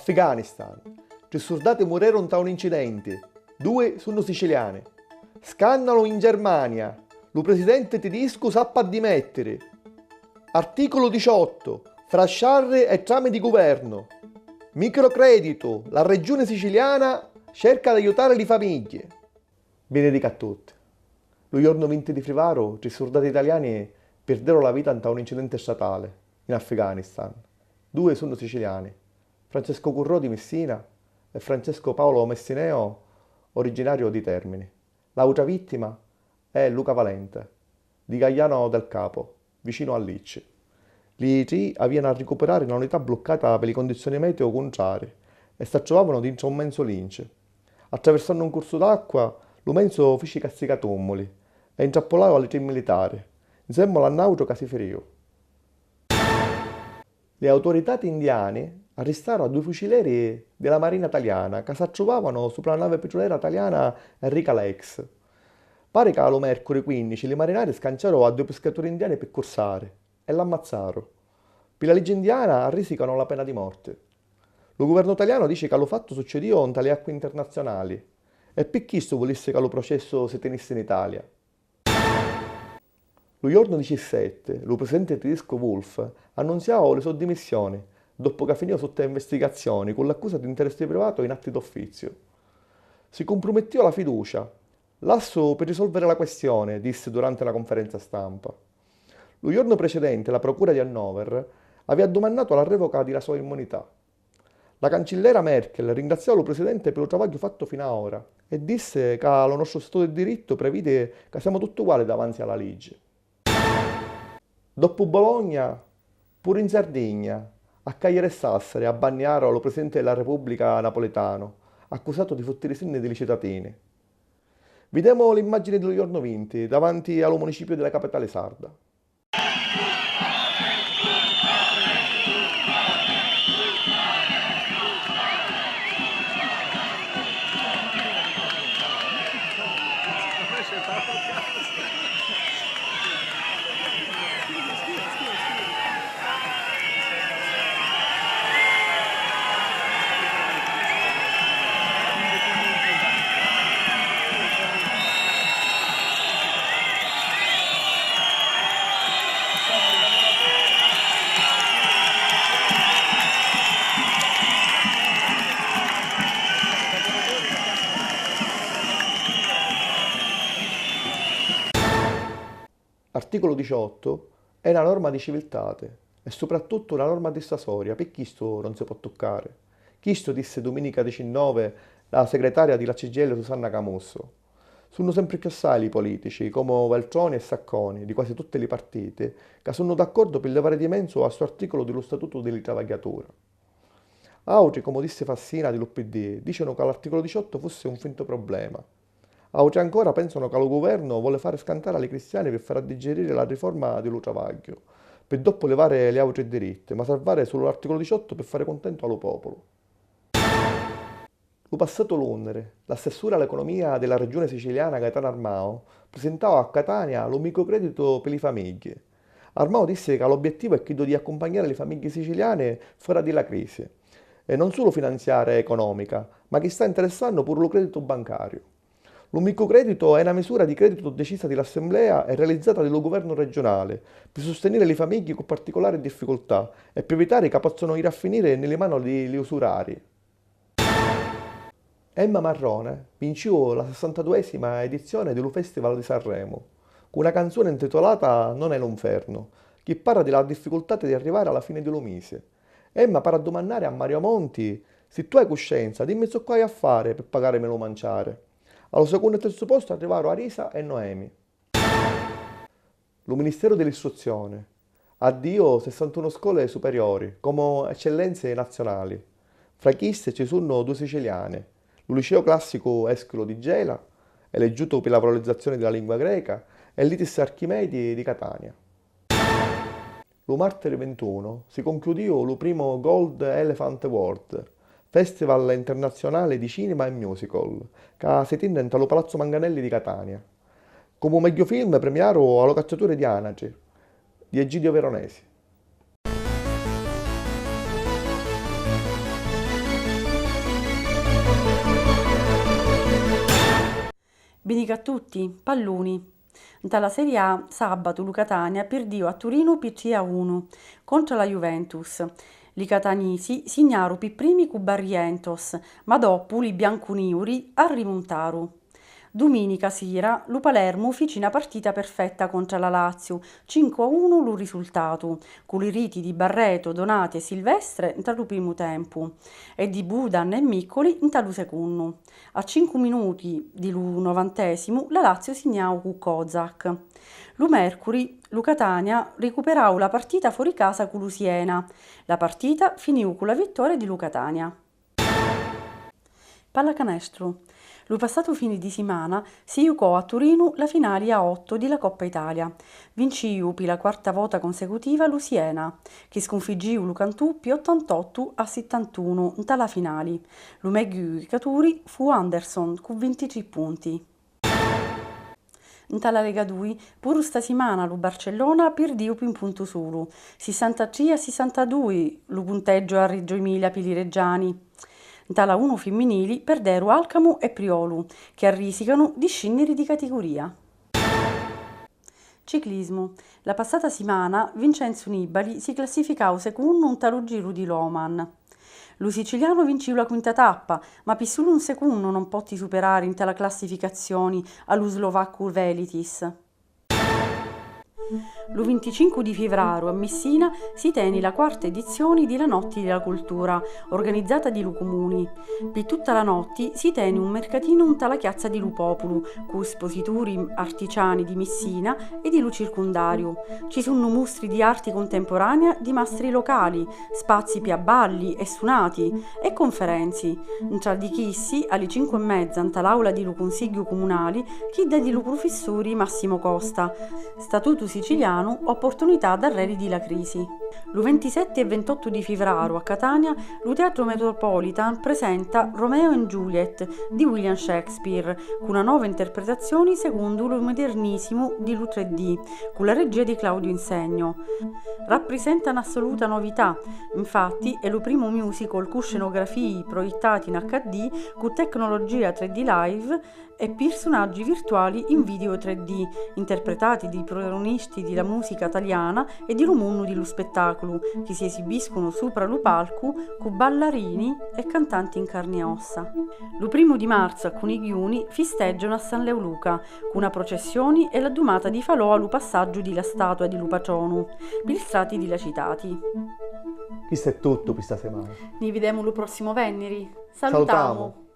Afghanistan. 3 soldati morirono da un incidente, 2 sono siciliani. Scandalo in Germania, lo presidente tedesco sappa dimettere. Articolo 18, frasciare e trame di governo. Microcredito, la regione siciliana cerca di aiutare le famiglie. Benedica a tutti. Lo giorno 20 di febbraio, 3 soldati italiani perderono la vita da un incidente statale in Afghanistan. 2 sono siciliani, Francesco Currò di Messina e Francesco Paolo Messineo, originario di Termini. L'altra vittima è Luca Valente, di Gagliano del Capo, vicino a Lecce. Gli tre avevano a recuperare una unità bloccata per le condizioni meteo contrarie e si trovavano dentro un mezzo lince. Attraversando un corso d'acqua, lo mezzo fece cazzicatommoli e intrappolava alle 3 militari, insieme all'auto che si ferì. Le autorità indiane arrestarono 2 fucilieri della Marina italiana che si trovavano sopra la nave petroliera italiana Enrica Lex. Pare che allo mercoledì 15 i marinai scanciarono a 2 pescatori indiani per corsare e l'ammazzarono. Per la legge indiana risicano la pena di morte. Lo governo italiano dice che lo fatto succedeva in tali acque internazionali e per questo volesse che lo processo si tenesse in Italia. Lo giorno 17, lo presidente tedesco Wolf annunziava le sue dimissioni dopo che finiva sotto investigazioni con l'accusa di interesse privato in atti d'uffizio. Si comprometteva la fiducia. L'asso per risolvere la questione, disse durante la conferenza stampa. Lo giorno precedente la procura di Hannover aveva domandato la revoca della sua immunità. La cancelliera Merkel ringraziò il presidente per il lavoro fatto fino ad ora e disse che lo nostro Stato di diritto prevede che siamo tutti uguali davanti alla legge. Dopo Bologna, pure in Sardegna, a Cagliari e Sassari abbanniarono lo presidente della Repubblica Napoletano, accusato di fottere sinne dei cittadini. Vediamo le immagini dello giorno 20 davanti al municipio della capitale sarda. Articolo 18 è una norma di civiltà e soprattutto una norma dissuasoria, per questo non si può toccare. Questo disse domenica 19 la segretaria della CGIL Susanna Camusso. Sono sempre più assai i politici, come Veltroni e Sacconi, di quasi tutte le partite, che sono d'accordo per levare di mezzo a suo articolo dello Statuto delle Travagliature. Altri, come disse Fassina dell'UPD, dicono che l'articolo 18 fosse un finto problema. Altri ancora pensano che il governo vuole fare scantare alle cristiane per far digerire la riforma dello travaglio, per dopo levare le altri diritti, ma salvare solo l'articolo 18 per fare contento allo popolo. Lo passato Londra, l'assessore all'economia della regione siciliana Gaetano Armao presentava a Catania lo microcredito per le famiglie. Armao disse che l'obiettivo è quello di accompagnare le famiglie siciliane fuori dalla crisi, e non solo finanziaria e economica, ma che sta interessando pure lo credito bancario. Lo microcredito è una misura di credito decisa dall'Assemblea e realizzata dallo governo regionale per sostenere le famiglie con particolari difficoltà e per evitare che possano ir a finire nelle mani degli usurari. Emma Marrone vincò la 62esima edizione dello Festival di Sanremo con una canzone intitolata Non è l'inferno, che parla della difficoltà di arrivare alla fine dello mese. Emma para domandare a Mario Monti: se tu hai coscienza, dimmi ciò che hai a fare per pagarmelo mangiare. Allo secondo e terzo posto arrivarono Arisa e Noemi. Lo Ministero dell'Istruzione. Addio 61 scuole superiori come eccellenze nazionali. Fra queste ci sono 2 siciliane, il liceo classico Eschilo di Gela, eleggiuto per la valorizzazione della lingua greca, e l'ITIS Archimedi di Catania. Lo martedì 21 si concludeva il primo Gold Elephant Award, Festival internazionale di cinema e musical, che si tiene allo Palazzo Manganelli di Catania. Come meglio film premiarono Allo cacciatore di anaci, di Egidio Veronesi. Benica a tutti, palluni. Dalla Serie A sabato Lu Catania perdió a Turino per 3-1 contro la Juventus. Li catanisi signarono per primi cu Barrientos, ma dopo li biancuniuri arrimontarono. Domenica sera, Lu Palermo fece una partita perfetta contro la Lazio, 5-1 lu risultato, con i riti di Barreto, Donati e Silvestre in tal primo tempo e di Budan e Miccoli in tal secondo. A 5 minuti di lu 90esimo la Lazio segnò con Kozak. Lu Mercury, Lu Catania recuperò la partita fuori casa con lu Siena. La partita finì con la vittoria di Lu Catania. Pallacanestro. Lo passato fine di settimana si giocò a Torino la finale a 8 della Coppa Italia. Vinciu per la quarta volta consecutiva lo Siena, che sconfiggiu lo Cantù per 88-71 in tale finale. Lo meglio giocatore fu Anderson con 23 punti. In tale Lega 2, pure sta settimana lo Barcellona perdiu per un punto solo, 63-62 lo punteggio a Reggio Emilia per i reggiani. In tala 1 femminili perderu Alcamo e Priolo, che arrisicano di scendere di categoria. Ciclismo. La passata settimana Vincenzo Nibali si classificò secondo un talo giro di Loman. Lo siciliano vincì la quinta tappa, ma per solo un secondo non potti superare in tale classificazione allo slovacco Velitis. Lo 25 di febbraio a Messina si tiene la quarta edizione della Notte della Cultura, organizzata di Lu Comuni. Per tutta la notte si tiene un mercatino in tala piazza di Lu Popolo, con espositori artigiani di Messina e di Lu Circondario. Ci sono mostri di arte contemporanea di mastri locali, spazi per balli e suonati e conferenze. Tra di chissi, alle 5:30 in l'aula di Lu Consiglio Comunale, chi da di Lu professori Massimo Costa, Statuto Siciliano, opportunità da redi di la crisi. Lo 27 e 28 di febbraio a Catania, lo Teatro Metropolitan presenta Romeo and Juliet di William Shakespeare, con una nuova interpretazione secondo lo modernisimo di Lu 3D, con la regia di Claudio Insegno. Rappresenta un'assoluta novità, infatti è lo primo musical con scenografie proiettate in HD, con tecnologia 3D live e personaggi virtuali in video 3D, interpretati dai protagonisti della musica italiana e di lo mondo dello spettacolo, che si esibiscono sopra lo palco con ballarini e cantanti in carne e ossa. Lo 1 di marzo a Cunigliuni festeggiano a San Leoluca, con una processione e la domata di falò allo passaggio della statua di Lupacionu, per strati della citati. Questo è tutto questa settimana. Ni vediamo lo prossimo venerdì. Salutiamo.